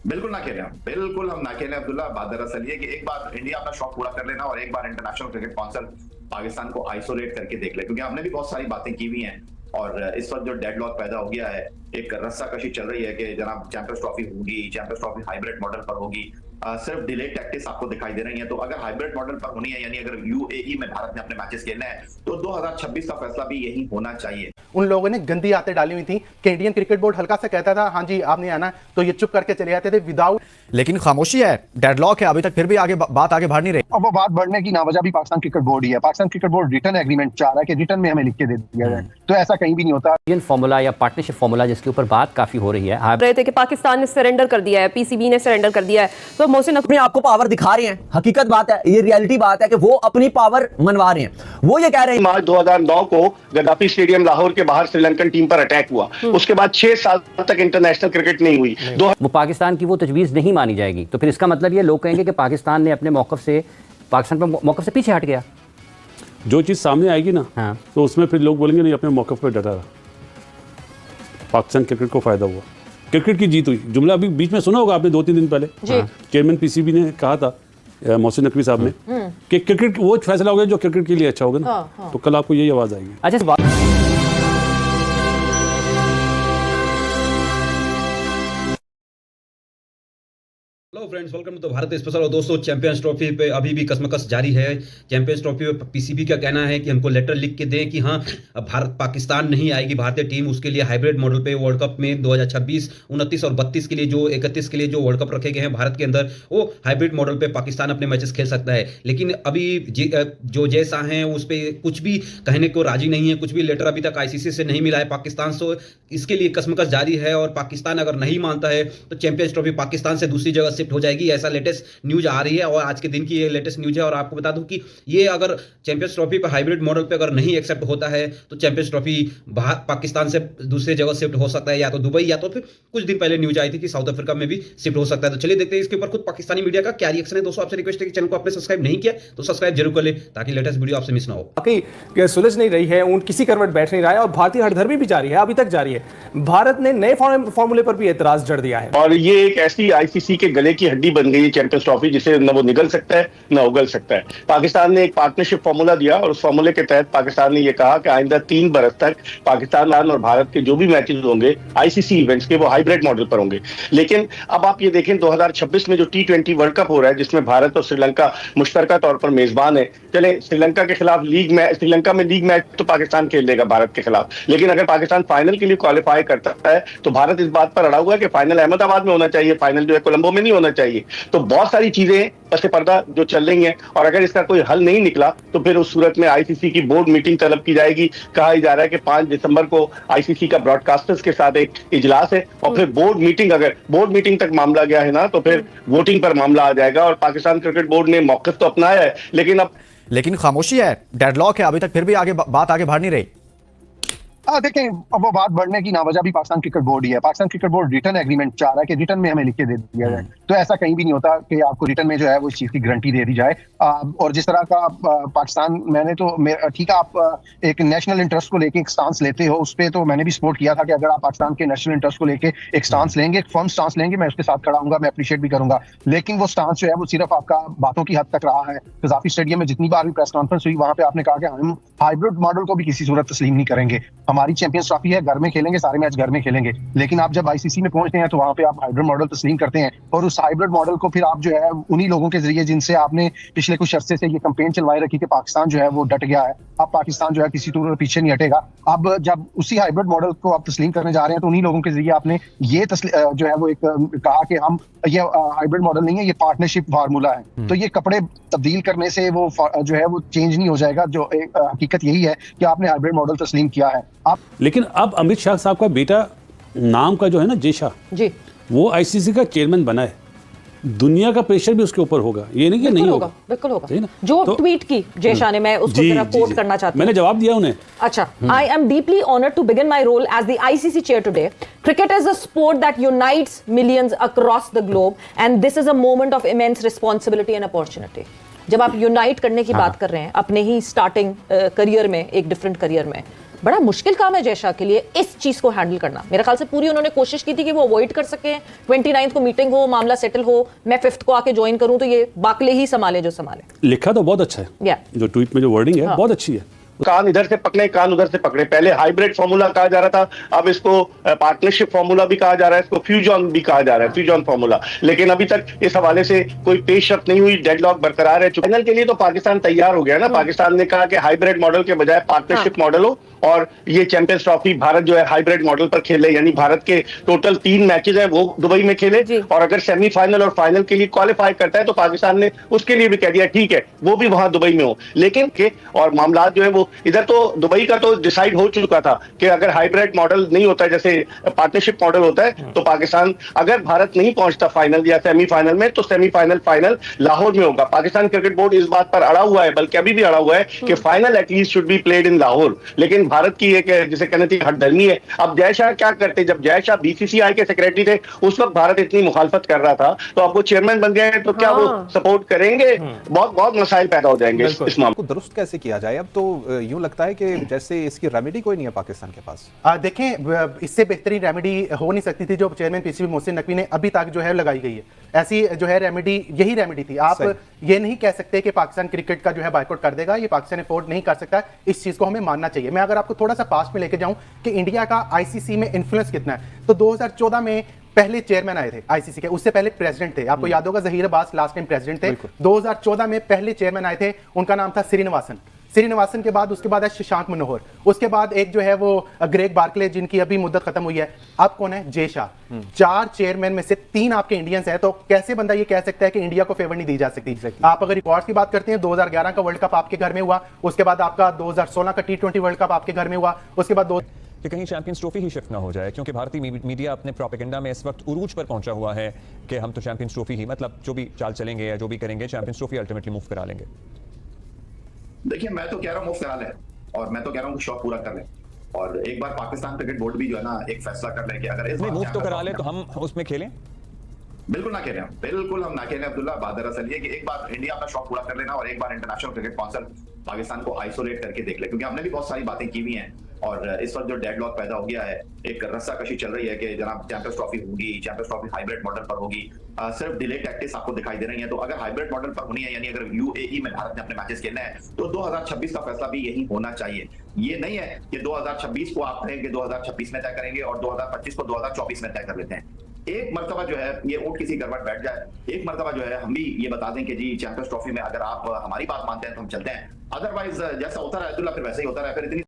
बिल्कुल ना खेलें, बिल्कुल हम ना खेलें अब्दुल्ला। बात दरअसल ये कि एक बार इंडिया अपना शौक पूरा कर लेना और एक बार इंटरनेशनल क्रिकेट काउंसिल पाकिस्तान को आइसोलेट करके देख ले, क्योंकि हमने भी बहुत सारी बातें की हुई हैं और इस वक्त जो डेडलॉक पैदा हो गया है, एक रस्साकशी चल रही है कि जनाब चैंपियंस ट्रॉफी होगी, चैंपियंस ट्रॉफी हाइब्रिड मॉडल पर होगी। सिर्फ डिले टैक्टिक्स आपको दिखाई दे रही हैं। तो अगर हाइब्रिड मॉडल पर होनी है, यानी अगर यूएई में भारत ने अपने मैचेस खेलना है, तो 2026 का फैसला भी यही होना चाहिए। उन लोगों ने गंदी आते डाली हुई थी कि इंडियन क्रिकेट बोर्ड हल्का सा कहता था हाँ जी आपने आना, तो ये चुप करके चले जाते थे विदाउट। लेकिन खामोशी है, डेडलॉक है अभी तक, फिर भी आगे बात आगे बढ़ नहीं रही। अब वो बात बढ़ने की नावजह भी पाकिस्तान क्रिकेट बोर्ड ही है। Pakistan cricket board return agreement चाह रहा है कि रिटर्न में हमें लिख के दे दिया जाए, तो ऐसा कहीं भी नहीं होता। इंडियन फार्मूला या पार्टनरशिप फार्मूला जिसके ऊपर बात काफी हो रही है, आप रहे थे कि पाकिस्तान ने सरेंडर कर दिया है, पीसीबी ने सरेंडर कर दिया है, तो मोहसिन अपने आपको पावर दिखा रहे हैं। हकीकत बात है, ये रियलिटी बात है कि वो अपनी पावर मनवा रहे हैं। वो ये कह रहे हैं मार्च 2009 को गद्दाफी स्टेडियम लाहौर के बाहर श्रीलंकन टीम पर अटैक हुआ, उसके बाद 6 साल तक इंटरनेशनल क्रिकेट नहीं हुई। वो पाकिस्तान की वो तजवीज़ नहीं मानी जाएगी, तो फिर इसका मतलब ये लोग कहेंगे कि पाकिस्तान ने अपने मौक़िफ़ से मौक़िफ़ से पीछे हट गया। जो चीज़ सामने आएगी ना, हाँ। तो उसमें फिर लोग बोलेंगे नहीं अपने मौक़िफ़ पर डटा रहा। पाकिस्तान क्रिकेट को फायदा हुआ, क्रिकेट की जीत हुई। जुमला अभी बीच में सुना होगा आपने 2-3 दिन पहले चेयरमैन पीसीबी ने कहा था, मोहसिन नकवी साहब ने, कि क्रिकेट वो फैसला हो गया जो क्रिकेट के लिए अच्छा होगा ना। तो कल आपको यही आवाज़ आएगी। अच्छा, hello friends, welcome to Bharat special. और दोस्तों, चैंपियंस ट्रॉफी पे अभी भी कसमकस जारी है। चैंपियंस ट्रॉफी पे पीसीबी का कहना है कि हमको लेटर लिख के दें कि हाँ अब भारत पाकिस्तान नहीं आएगी भारतीय टीम, उसके लिए हाइब्रिड मॉडल पे वर्ल्ड कप में 2026, 29 और 32 के लिए जो 31 के लिए जो वर्ल्ड कप रखे गए हैं भारत के अंदर, वो हाइब्रिड मॉडल पे पाकिस्तान अपने मैचेस खेल सकता है। लेकिन अभी जो जय शाह हैं उस पर कुछ भी कहने को राजी नहीं है, कुछ भी लेटर अभी तक आईसीसी से नहीं मिला है पाकिस्तान से। इसके लिए कसमकस जारी है और पाकिस्तान अगर नहीं मानता है तो चैंपियंस ट्रॉफी पाकिस्तान से दूसरी जगह शिफ्ट हो जाएगी, ऐसा लेटेस्ट न्यूज आ रही है। और आज के दिन की ये लेटेस्ट न्यूज है। और आपको बता दूं कि ये अगर चैंपियंस ट्रॉफी पर हाइब्रिड मॉडल पे अगर नहीं एक्सेप्ट होता है तो चैंपियंस ट्रॉफी पाकिस्तान से दूसरी जगह शिफ्ट हो सकता है, या तो दुबई, या तो फिर कुछ दिन पहले न्यूज आई थी कि साउथ अफ्रीका में भी शिफ्ट हो सकता है। तो चलिए देखते हैं इसके ऊपर खुद पाकिस्तानी मीडिया का क्या रिएक्शन है। दोस्तों, आपसे रिक्वेस्ट है कि चैनल को आपने सब्सक्राइब नहीं किया तो सब्सक्राइब जरूर कर ले ताकि लेटेस्ट वीडियो आपसे मिस ना हो। बाकी सुलझ नहीं रही है, उन किसी करवट बैठ नहीं रहा है और भारतीय हठधर्मी भी जारी है, अभी तक जारी है। भारत ने नए फॉर्मूले पर भी एतराज जड़ दिया है और ये एक ऐसी आईसीसी के गले की हड्डी बन गई है चैंपियंस ट्रॉफी, जिसे न वो निगल सकता है न उगल सकता है। पाकिस्तान ने एक पार्टनरशिप फार्मूला दिया और उस फार्मूले के तहत पाकिस्तान ने ये कहा कि आइंदा 3 बरस तक पाकिस्तान और भारत के जो भी मैचेस होंगे आईसीसी इवेंट्स के, वो हाइब्रिड मॉडल पर होंगे। लेकिन अब आप ये देखें 2026 में जो T20 वर्ल्ड कप हो रहा है, जिसमें भारत और श्रीलंका मुश्तरका तौर पर मेजबान है। चले श्रीलंका के खिलाफ श्रीलंका में लीग मैच तो पाकिस्तान खेल लेगा भारत के खिलाफ, लेकिन अगर पाकिस्तान फाइनल के लिए क्वालिफाई करता है तो भारत इस बात पर अड़ा हुआ है कि फाइनल अहमदाबाद में होना चाहिए, फाइनल जो है कोलंबो में नहीं होना चाहिए। तो बहुत सारी चीजें पसे पर्दा जो चल रही हैं और अगर इसका कोई हल नहीं निकला तो फिर उस सूरत में आईसीसी की बोर्ड मीटिंग तलब की जाएगी। कहा जा रहा है कि 5 दिसंबर को आईसीसी का ब्रॉडकास्टर्स के साथ एक इजलास है और फिर बोर्ड मीटिंग, अगर बोर्ड मीटिंग तक मामला गया है ना तो फिर वोटिंग पर मामला आ जाएगा। और पाकिस्तान क्रिकेट बोर्ड ने मौक़िफ़ तो अपनाया है, लेकिन खामोशी है, डेडलॉक है अभी तक, फिर भी बात आगे बढ़ नहीं रही। देखें, अब वो बात बढ़ने की नावजह भी पाकिस्तान क्रिकेट बोर्ड ही है। Pakistan cricket board return agreement चाह रहा है कि रिटर्न में हमें लिख के दे दिया जाए, तो ऐसा कहीं भी नहीं होता कि आपको रिटर्न में जो है वो इस चीज की गारंटी दे दी जाए। और जिस तरह का पाकिस्तान, मैंने तो ठीक है, आप एक नेशनल इंटरेस्ट को लेके एक स्टांस लेते हो, उस पर तो मैंने भी सपोर्ट किया था कि अगर आप पाकिस्तान के नेशनल इंटरेस्ट को लेके एक स्टांस लेंगे, एक फर्म स्टांस लेंगे, मैं उसके साथ खड़ा हूंगा, मैं अप्रिशिएट भी करूंगा। लेकिन वो स्टांस जो है वो सिर्फ आपका बातों की हद तक रहा है। गद्दाफी स्टेडियम में जितनी बार भी प्रेस कॉन्फ्रेंस हुई, वहां पे आपने कहा कि हम हाइब्रिड मॉडल को भी किसी सूरत तस्लीम नहीं करेंगे। हमारी चैंपियंस ट्रॉफी है, घर में खेलेंगे, सारे मैच घर में खेलेंगे। लेकिन आप जब आईसीसी में पहुंचते हैं तो वहां पे आप हाइब्रिड मॉडल तस्लीम करते हैं और उस हाइब्रिड मॉडल को फिर आप जो है उन्हीं लोगों के जरिए जिनसे आपने पिछले कुछ अरसे से ये कैंपेन चलवाई रखी कि पाकिस्तान जो है वो डट गया है, अब पाकिस्तान जो है किसी तरह पीछे नहीं हटेगा। अब जब उसी हाइब्रिड मॉडल को आप तस्लीम करने जा रहे हैं तो उन्हीं लोगों के जरिए आपने ये जो है वो एक कहा कि हम ये हाइब्रिड मॉडल नहीं है, ये पार्टनरशिप फार्मूला है। तो ये कपड़े तब्दील करने से वो जो है वो चेंज नहीं हो जाएगा। जो हकीकत यही है कि आपने हाइब्रिड मॉडल तस्लीम किया है। लेकिन अब अमित शाह साहब का बेटा नाम का जो है ना जय शाह जी, वो आईसीसी का चेयरमैन बना है। दुनिया का प्रेशर भी उसके ऊपर होगा, ये नहीं कि नहीं होगा, बिल्कुल होगा। जो ट्वीट की जय शाह ने, मैं उसको जरा कोट करना चाहती हूं। मैंने जवाब दिया उन्हें। अच्छा, I am deeply honoured to begin my role as the ICC chair today. Cricket is a sport that unites millions across the globe and this is a moment of immense responsibility and opportunity. जब आप unite करने की बात कर रहे हैं अपने ही starting career में, एक डिफरेंट करियर में, बड़ा मुश्किल काम है जय शाह के लिए इस चीज को हैंडल करना। मेरे ख्याल से पूरी उन्होंने कोशिश की थी कि वो अवॉइड कर सके, 29 को मीटिंग हो, मामला सेटल हो, मैं 5 को आके ज्वाइन करूं, तो ये बाकले ही संभाले जो संभाले। लिखा तो बहुत अच्छा है, या जो ट्वीट में जो वर्डिंग है बहुत अच्छी है। कान इधर से पकड़े कान उधर से पकड़े, पहले हाइब्रिड फॉर्मूला कहा जा रहा था, अब इसको पार्टनरशिप फॉर्मूला भी कहा जा रहा है, इसको फ्यूजन भी कहा जा रहा है, फ्यूजन फॉर्मूला। लेकिन अभी तक इस हवाले से कोई पेशरफ्त नहीं हुई, डेडलॉक बरकरार है। फाइनल के लिए तो पाकिस्तान तैयार हो गया ना, पाकिस्तान ने कहा कि हाइब्रिड मॉडल के बजाय पार्टनरशिप मॉडल हो और ये चैंपियंस ट्रॉफी भारत जो है हाइब्रिड मॉडल पर खेले, यानी भारत के टोटल 3 मैचेस हैं वो दुबई में खेले, और अगर सेमीफाइनल और फाइनल के लिए क्वालिफाई करता है तो पाकिस्तान ने उसके लिए भी कह दिया ठीक है वो भी वहां दुबई में हो। लेकिन के और मामला जो है वो इधर तो दुबई का तो डिसाइड हो चुका था कि अगर हाइब्रिड मॉडल नहीं होता, जैसे पार्टनरशिप मॉडल होता है, तो पाकिस्तान अगर भारत नहीं पहुंचता फाइनल या सेमीफाइनल में, तो सेमीफाइनल फाइनल लाहौर में होगा। पाकिस्तान क्रिकेट बोर्ड इस बात पर अड़ा हुआ है, बल्कि अभी भी अड़ा हुआ है कि final at least should be played in Lahore. लेकिन भारत की एक जिसे कहने थी हठधर्मी है। अब जय शाह क्या करते, जब जय शाह बीसीसीआई के सेक्रेटरी थे उस वक्त भारत इतनी मुखालफत कर रहा था, तो अब वो चेयरमैन बन गए हैं, तो क्या वो सपोर्ट करेंगे? बहुत मसाइल पैदा हो जाएंगे इस मामले को दुरुस्त कैसे किया जाए। अब तो यूं लगता है कि जैसे इसकी रेमेडी कोई नहीं है पाकिस्तान के पास। देखें, इससे बेहतरीन रेमेडी हो नहीं सकती थी जो चेयरमैन पीसीबी मोहसिन नकवी ने अभी तक जो है लगाई गई है। ऐसी जो है रेमेडी, यही रेमेडी थी। आप ये नहीं कह सकते कि पाकिस्तान क्रिकेट का जो है बायकॉट कर देगा, ये पाकिस्तान अफोर्ड नहीं कर सकता। इस चीज को हमें मानना चाहिए। मैं अगर आपको थोड़ा सा पास्ट में लेके जाऊं कि इंडिया का आईसीसी में इन्फ्लुएंस कितना है, तो 2014 में पहले चेयरमैन आए थे आईसीसी के, उससे पहले प्रेसिडेंट थे। आपको याद होगा Zaheer Abbas last time president थे। 2014 में पहले चेयरमैन आए थे, उनका नाम था श्रीनिवासन के बाद उसके बाद है शशांक मनोहर, उसके बाद एक जो है वो ग्रेग बार्कले जिनकी अभी मुद्दत खत्म हुई है। अब कौन है? जय शाह। 4 चेयरमैन में से 3 आपके इंडियंस हैं, तो कैसे बंदा ये कह सकता है कि इंडिया को फेवर नहीं दी जा सकती? आप अगर रिकॉर्ड्स की बात करते हैं, 2011 का वर्ल्ड कप आपके घर में हुआ, उसके बाद आपका 2016 का T20 वर्ल्ड कप आपके घर में हुआ, उसके बाद कि कहीं चैंपियंस ट्रॉफी ही शिफ्ट ना हो जाए, क्योंकि भारतीय मीडिया अपने प्रोपेगेंडा में इस वक्त उरूज पर पहुंचा हुआ है कि हम तो चैंपियंस ट्रॉफी ही, मतलब जो भी चाल चलेंगे या जो भी करेंगे चैंपियंस ट्रॉफी अल्टीमेटली मूव करा लेंगे। देखिए, मैं तो कह रहा हूँ मूव करा लें, और मैं तो कह रहा हूँ शौक पूरा कर लें, और एक बार पाकिस्तान क्रिकेट बोर्ड भी जो है ना एक फैसला कर ले कि अगर इस बार मूव तो करा ले तो हम उसमें खेलें। बिल्कुल ना खेलें, बिल्कुल हम ना खेलें अब्दुल्ला। बात दरअसल ये कि एक बार इंडिया अपना शौक पूरा कर लेना और एक बार इंटरनेशनल क्रिकेट काउंसिल पाकिस्तान को आइसोलेट करके देख ले, क्योंकि हमने भी बहुत सारी बातें की हुई हैं, और इस वक्त जो डेडलॉक पैदा हो गया है, एक रस्साकशी चल रही है कि जनाब चैंपियंस ट्रॉफी होगी, चैंपियंस ट्रॉफी हाइब्रिड मॉडल पर होगी। सिर्फ डिले टैक्टिक्स आपको दिखाई दे रही है। तो अगर हाइब्रिड मॉडल पर होनी है, यानी अगर यूएई में भारत ने अपने मैचेस खेलने हैं, तो 2026 का फैसला भी यही होना चाहिए। ये नहीं है कि 2026 को आप कहेंगे 2026 में तय करेंगे और 2025 को 2024 में तय कर लेते हैं। एक मर्तबा जो है ये ऊंट किसी गड़बड़ बैठ जाए, एक मर्तबा जो है हम भी ये बता दें कि जी चैंपियंस ट्रॉफी में अगर आप हमारी बात मानते हैं तो हम चलते हैं, अदरवाइज जैसा होता रहा अब्दुल्ला फिर वैसे ही होता रहा। फिर इतनी